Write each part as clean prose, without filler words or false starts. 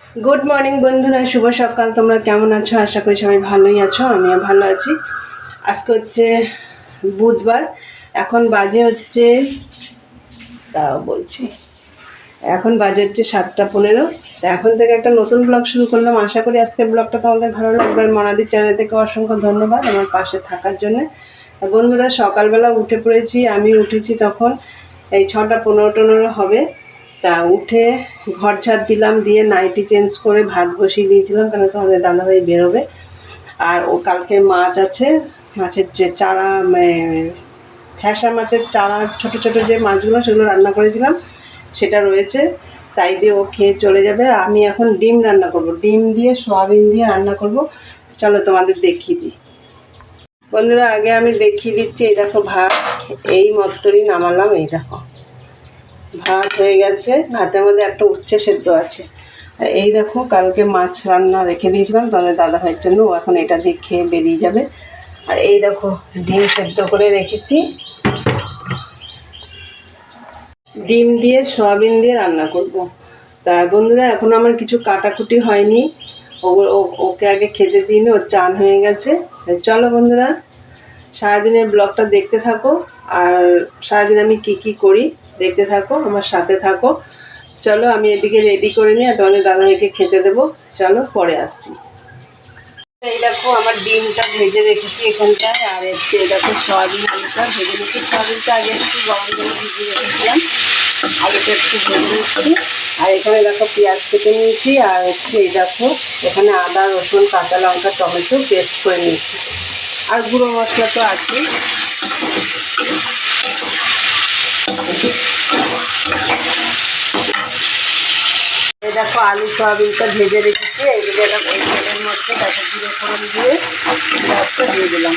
Good morning বন্ধুরা, শুভ সকাল। তোমরা কেমন আছো? আশা করি সবাই ভালোই আছো। আমিও ভালো আছি। আজকে হচ্ছে বুধবার। এখন বাজে হচ্ছে, তাও বলছি, এখন বাজে হচ্ছে 7:15। তো এখন থেকে একটা নতুন ব্লগ শুরু করলাম। আশা করি আজকের ব্লগটা তোমাদের ভালো লাগবে। মনাদির চ্যানেল থেকে অসংখ্য ধন্যবাদ আমার পাশে থাকার জন্য। বন্ধুরা, সকালবেলা উঠে পড়েছি। আমি উঠেছি তখন এই 6:15 হবে। তা উঠে ঘর ঝাড় দিলাম, দিয়ে নাইটি চেঞ্জ করে ভাত বসিয়ে দিয়েছিলাম, কেন তোমাদের দাদাভাই বেরোবে। আর ও কালকে মাছ আছে, মাছের যে চারা, ফ্যাসা মাছের চারা, ছোট ছোট যে মাছগুলো, সেগুলো রান্না করেছিলাম, সেটা রয়েছে। তাই দিয়ে ও খেয়ে চলে যাবে। আমি এখন ডিম রান্না করব, ডিম দিয়ে সয়াবিন দিয়ে রান্না করব। চলো তোমাদের দেখিয়ে দিই। বন্ধুরা, আগে আমি দেখিয়ে দিচ্ছি। এই দেখো ভাত, এই মত্তরি নামালাম। এই দেখো ভাত হয়ে গেছে, ভাতের মধ্যে একটা উচ্ছে সেদ্ধ আছে। আর এই দেখো কালকে মাছ রান্না রেখে দিয়েছিলাম তোমাদের দাদাভাইয়ের জন্য, ও এখন এটা দিয়ে খেয়ে বেরিয়ে যাবে। আর এই দেখো ডিম সেদ্ধ করে রেখেছি, ডিম দিয়ে সয়াবিন দিয়ে রান্না করব। তা বন্ধুরা, এখন আমার কিছু কাটাকুটি হয়নি। ওকে আগে খেতে দিইনি, ওর চান হয়ে গেছে। চলো বন্ধুরা, সারাদিনের ব্লগটা দেখতে থাকো, আর সারাদিন আমি কি কি করি দেখতে থাকো, আমার সাথে থাকো। চলো আমি এদিকে রেডি করে নিই, আর তোমাদের দাদাভাইকে খেতে দেবো। চলো পরে আসছি। এই দেখো আমার ডিমটা ভেজে রেখেছি এখানটায়, আর এই দেখো সয়াবিন আলুটা ভেজে রেখেছি। সয়াবিনটা আগে একটু গরম জলে ভিজিয়ে রেখেছিলাম, আলুটা একটু ভেজে নিচ্ছি। আর এখানে দেখো পেঁয়াজ কেটে নিয়েছি, আর এই দেখো এখানে আদা, রসুন, কাঁচা লঙ্কা, টমেটো পেস্ট করে নিয়েছি। আর গুঁড়ো মশলা তো আছে। এই দেখো আলু সয়াবিনটা ভেজে রেখেছি। এইগুলো দেখো এই তেলের মধ্যে দেখো জিরে ফোড়ন দিয়ে পেঁয়াজটা দিয়ে দিলাম।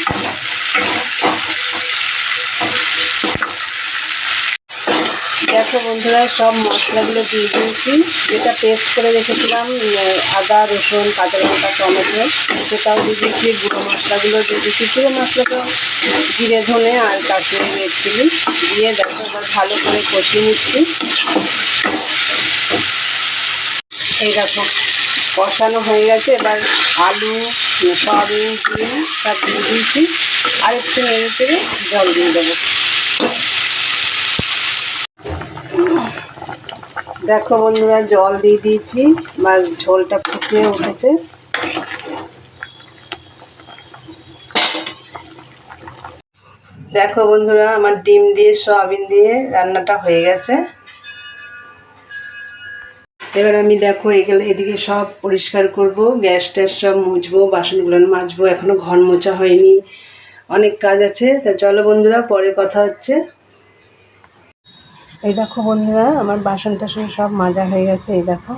দেখো বন্ধুরা, সব মশলাগুলো দিয়ে দিয়েছি। যেটা পেস্ট করে রেখেছিলাম, আদা, রসুন, কাঁচা লঙ্কা, টমেটো, সেটাও দিয়ে দিয়েছি। গুঁড়ো মশলাগুলো দিয়ে দিয়েছি। গুঁড়ো মশলাটা জিরে, ধনে আর কাশ্মীরি রেড চিলি দিয়ে দেখো এবার ভালো করে কষিয়ে নিচ্ছি। এই দেখো কষানো হয়ে গেছে। এবার আলু, সয়াবিন, ডিম সব দিয়ে দিয়েছি। আর একটু নেড়ে চেড়ে জল দিয়ে দেবো। দেখো বন্ধুরা, জল দিয়ে দিয়েছি, আর ঝোলটা ফুটিয়ে উঠেছে। দেখো বন্ধুরা, আমার ডিম দিয়ে সয়াবিন দিয়ে রান্নাটা হয়ে গেছে। এবার আমি দেখো এদিকে সব পরিষ্কার করব, গ্যাস ট্যাস সব মুছবো, বাসনগুলো মাজবো। এখনও ঘর মোছা হয়নি, অনেক কাজ আছে। তা চলো বন্ধুরা, পরে কথা হচ্ছে। এই দেখো বন্ধুরা, আমার বাসন টাসন সব মাজা হয়ে গেছে। এই দেখো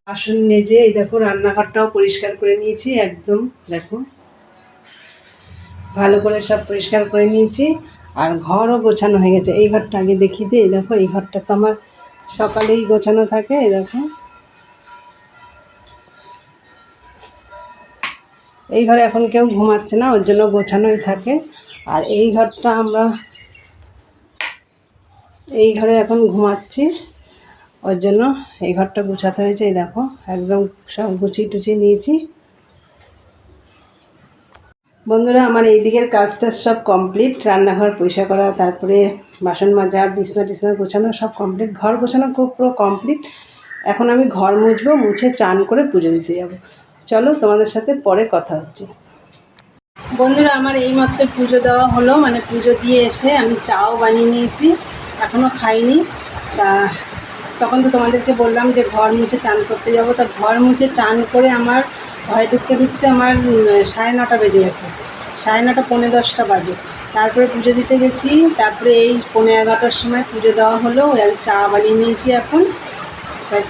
বাসন মেজে এই দেখো রান্নাঘরটাও পরিষ্কার করে নিয়েছি একদম। দেখো ভালো করে সব পরিষ্কার করে নিয়েছি, আর ঘরও গোছানো হয়ে গেছে। এই ঘরটা আগে দেখিয়ে দিই। এই দেখো এই ঘরটা তো আমার সকালেই গোছানো থাকে। এই দেখো এই ঘরে এখন কেউ ঘুমাচ্ছে না, ওর জন্য গোছানোই থাকে। আর এই ঘরটা আমরা এই ঘরে এখন ঘুমাচ্ছি, ওর জন্য এই ঘরটা গুছাতে হয়েছে। এই দেখো একদম সব গুছিয়ে টুছিয়ে নিয়েছি। বন্ধুরা, আমার এই দিকের কাজটা সব কমপ্লিট। রান্নাঘর পরিষ্কার করা, তারপরে বাসন মাজা, বিছনা টিছনা গোছানো সব কমপ্লিট। ঘর গোছানো খুব পুরো কমপ্লিট। এখন আমি ঘর মুছবো, মুছে চান করে পুজো দিতে যাব। চলো তোমাদের সাথে পরে কথা হচ্ছে। বন্ধুরা, আমার এইমাত্র পুজো দেওয়া হলো, মানে পুজো দিয়ে এসে আমি চাও বানিয়ে নিয়েছি, এখনও খাইনি। তা তখন তো তোমাদেরকে বললাম যে ঘর মুছে চান করতে যাব। তা ঘর মুছে চান করে আমার ঘরে ঢুকতে ঢুকতে আমার 9:30 বেজে গেছে। 9:30, 10:45 বাজে। তারপরে পুজো দিতে গেছি। তারপরে এই 11:15টার সময় পুজো দেওয়া হলো। চা বানিয়ে নিয়েছি এখন।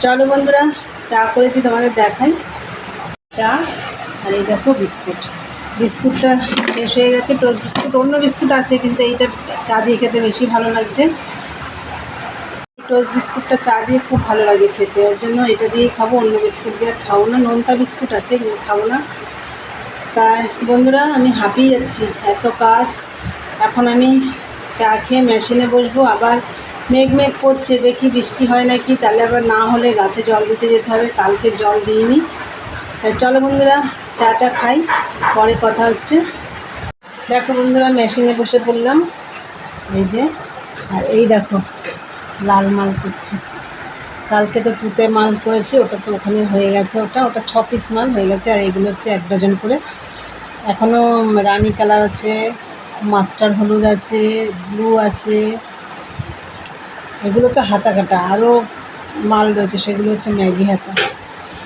চলো বন্ধুরা, চা করেছি তোমাদের দেখাই। চা আর এই দেখো বিস্কুট। বিস্কুটটা শেষ হয়ে গেছে, টোস্ট বিস্কুট। অন্য বিস্কুট আছে, কিন্তু এইটা চা দিয়ে খেতে বেশি ভালো লাগছে। টোস্ট বিস্কুটটা চা দিয়ে খুব ভালো লাগে খেতে, ওর জন্য এটা দিয়েই খাবো। অন্য বিস্কুট দিয়ে খাবো না। নোনতা বিস্কুট আছে, কিন্তু খাবো না। তাই বন্ধুরা, আমি হাঁপিয়ে যাচ্ছি, এত কাজ। এখন আমি চা খেয়ে মেশিনে বসবো, আবার মেঘ মেঘ করছে, দেখি বৃষ্টি হয় নাকি, তাহলে আবার না হলে গাছে জল দিতে যেতে হবে। কালকে জল দিইনি। তাই চলো বন্ধুরা চাটা খাই, পরে কথা হচ্ছে। দেখো বন্ধুরা মেশিনে বসে পড়লাম, এই যে। আর এই দেখো লাল মাল করছে, কালকে তো তুতে মাল করেছি, ওটা তো ওখানে হয়ে গেছে, ওটা 6 পিস মাল হয়ে গেছে। আর এইগুলো হচ্ছে 1 ডজন করে। এখনও রানি কালার আছে, মাস্টার হলুদ আছে, ব্লু আছে, এগুলো তো হাতা কাটা। আরও মাল রয়েছে, সেগুলো হচ্ছে ম্যাগি হাতা।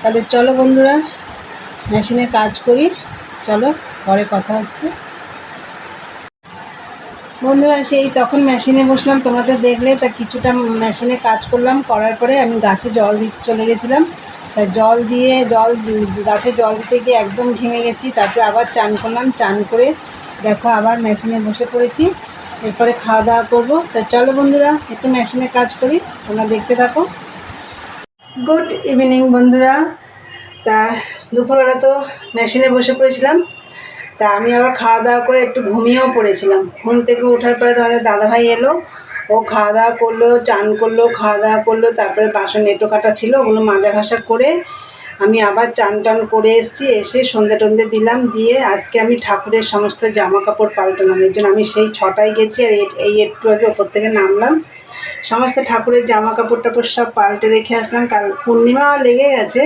তাহলে চলো বন্ধুরা মেশিনে কাজ করি, চলো পরে কথা হচ্ছে। বন্ধুরা সেই তখন মেশিনে বসলাম, তোমরা তো দেখলে। তা কিছুটা মেশিনে কাজ করলাম, করার পরে আমি গাছে জল দিতে চলে গেছিলাম। তা গাছে জল দিতে গিয়ে একদম ঘেমে গেছি। তারপরে আবার চান করলাম, চান করে দেখো আবার মেশিনে বসে পড়েছি। এরপরে খাওয়া দাওয়া করবো। তা চলো বন্ধুরা একটু মেশিনে কাজ করি, তোমরা দেখতে থাকো। গুড ইভিনিং বন্ধুরা। তা দুপুরবেলা তো মেশিনে বসে পড়েছিলাম। তা আমি আবার খাওয়া দাওয়া করে একটু ঘুমিয়েও পড়েছিলাম। ঘুম থেকে ওঠার পরে তোমাদের দাদাভাই এলো, ও খাওয়া দাওয়া করলো, চান করলো, খাওয়া দাওয়া করলো। তারপরে বাসন এঁটো কাটা ছিল, ওগুলো মাজা ঘাসা করে আমি আবার চান টান করে এসে সন্ধ্যে টন্ধে দিলাম। দিয়ে আজকে আমি ঠাকুরের সমস্ত জামা কাপড় পাল্টালাম। এর জন্য আমি সেই 6টায় গেছি, আর এই একটু আগে ওপর থেকে নামলাম। সমস্ত ঠাকুরের জামা কাপড় টাপড় সব পাল্টে রেখে আসলাম। কাল পূর্ণিমা লেগে গেছে,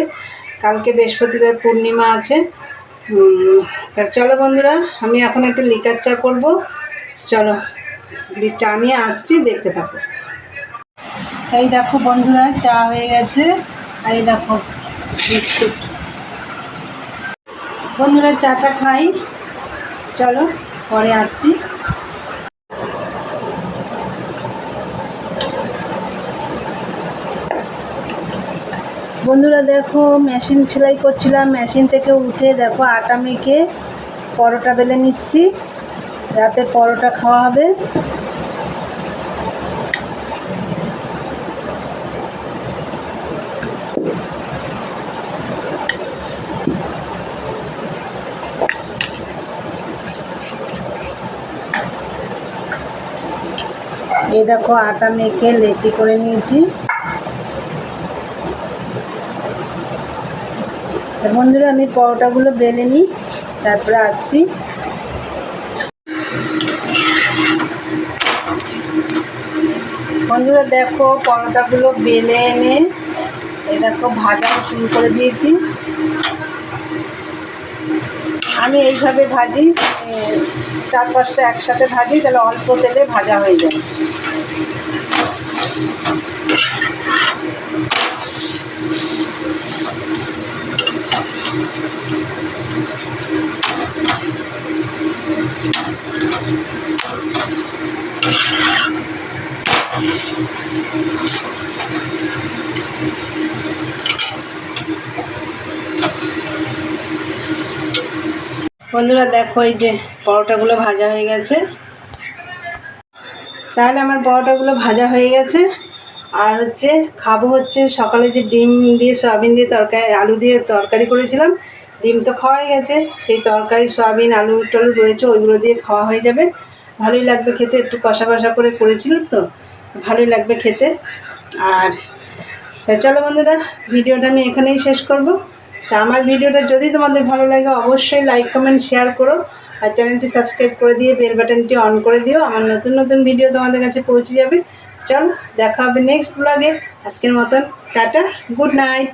কালকে বৃহস্পতিবার পূর্ণিমা আছে। চলো বন্ধুরা আমি এখন একটু লিকার চা করবো, চলো চা নিয়ে আসছি, দেখতে থাকো। এই দেখো বন্ধুরা চা হয়ে গেছে, আর এই দেখো বিস্কুট। বন্ধুরা চাটা খাই, চলো পরে আসছি। বন্ধুরা দেখো মেশিন সেলাই করছিলাম, মেশিন থেকে উঠে দেখো আটা মেখে পরোটা বেলে নিচ্ছি, রাতে পরোটা খাওয়া হবে। এই দেখো আটা মেখে লেচি করে নিয়েছি। বন্ধুরা আমি পরোটাগুলো বেলে নিই, তারপরে আসছি। বন্ধুরা দেখো পরোটাগুলো বেলে এনে এই দেখো ভাজা শুরু করে দিয়েছি। আমি এইভাবে ভাজি, 4-5টা একসাথে ভাজি, তাহলে অল্প তেলে ভাজা হয়ে যায়। বন্ধুরা দেখো এই যে পরোটাগুলো ভাজা হয়ে গেছে। তাহলে আমার পরোটাগুলো ভাজা হয়ে গেছে। আর হচ্ছে খাবো হচ্ছে সকালে যে ডিম দিয়ে সয়াবিন দিয়ে তরকারি, আলু দিয়ে তরকারি করেছিলাম। ডিম তো খাওয়াই গেছে, সেই তরকারি সয়াবিন আলু টলু রয়েছে, ওইগুলো দিয়ে খাওয়া হয়ে যাবে। ভালোই লাগবে খেতে, একটু কষা কষা করে করেছিলাম তো, ভালোই লাগবে খেতে। আর চলো বন্ধুরা ভিডিওটা আমি এখানেই শেষ করব। তা আমার ভিডিওটা যদি তোমাদের ভালো লাগে অবশ্যই লাইক কমেন্ট শেয়ার করো, আর চ্যানেলটি সাবস্ক্রাইব করে দিয়ে বেল বাটনটি অন করে দিও, আমার নতুন নতুন ভিডিও তোমাদের কাছে পৌঁছে যাবে। চলো দেখা হবে নেক্সট ব্লগে। আজকের মতন টাটা, গুড নাইট।